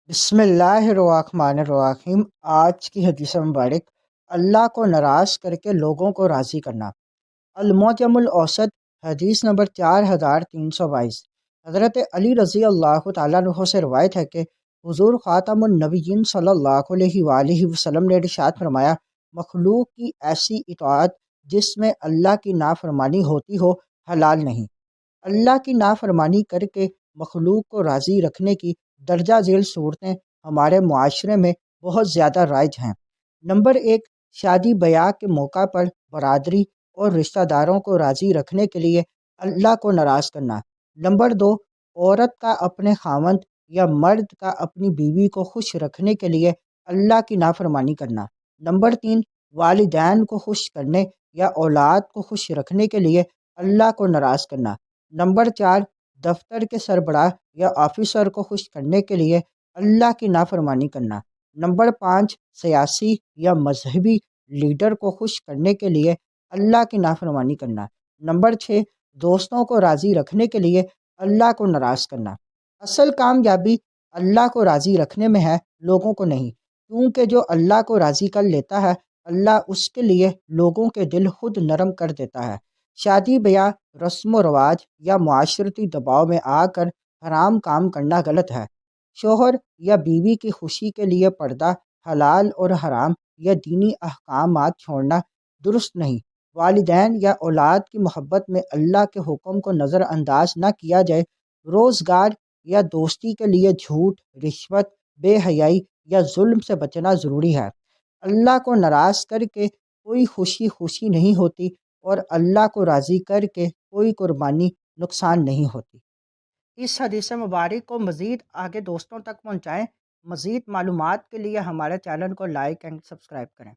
بسم اللہ الرحمن الرحیم۔ آج کی حدیث مبارک، اللہ کو ناراض کر کے لوگوں کو راضی کرنا۔ المعجم الاوسط، حدیث نمبر 4322۔ حضرت علی رضی اللہ تعالیٰ عنہ سے روایت ہے کہ حضور خاتم النبیین صلی اللہ علیہ وآلہ وسلم نے ارشاد فرمایا، مخلوق کی ایسی اطاعت جس میں اللہ کی نافرمانی ہوتی ہو حلال نہیں۔ اللہ کی نافرمانی کر کے مخلوق کو راضی رکھنے کی درجہ ذیل صورتیں ہمارے معاشرے میں بہت زیادہ رائج ہیں۔ نمبر 1، شادی بیاہ کے موقع پر برادری اور رشتہ داروں کو راضی رکھنے کے لیے اللہ کو ناراض کرنا۔ نمبر 2، عورت کا اپنے خاوند یا مرد کا اپنی بیوی کو خوش رکھنے کے لیے اللہ کی نافرمانی کرنا۔ نمبر 3، والدین کو خوش کرنے یا اولاد کو خوش رکھنے کے لیے اللہ کو ناراض کرنا۔ نمبر 4، دفتر کے سربراہ یا آفیسر کو خوش کرنے کے لیے اللہ کی نافرمانی کرنا۔ نمبر 5، سیاسی یا مذہبی لیڈر کو خوش کرنے کے لیے اللہ کی نافرمانی کرنا۔ نمبر 6، دوستوں کو راضی رکھنے کے لیے اللہ کو ناراض کرنا۔ اصل کامیابی اللہ کو راضی رکھنے میں ہے، لوگوں کو نہیں، کیونکہ جو اللہ کو راضی کر لیتا ہے اللہ اس کے لیے لوگوں کے دل خود نرم کر دیتا ہے۔ شادی بیاہ رسم و رواج یا معاشرتی دباؤ میں آ کر حرام کام کرنا غلط ہے۔ شوہر یا بیوی کی خوشی کے لیے پردہ، حلال اور حرام یا دینی احکامات چھوڑنا درست نہیں۔ والدین یا اولاد کی محبت میں اللہ کے حکم کو نظر انداز نہ کیا جائے۔ روزگار یا دوستی کے لیے جھوٹ، رشوت، بے حیائی یا ظلم سے بچنا ضروری ہے۔ اللہ کو ناراض کر کے کوئی خوشی نہیں ہوتی اور اللہ کو راضی کر کے کوئی قربانی نقصان نہیں ہوتی۔ اس حدیث مبارک کو مزید آگے دوستوں تک پہنچائیں۔ مزید معلومات کے لیے ہمارے چینل کو لائک اینڈ سبسکرائب کریں۔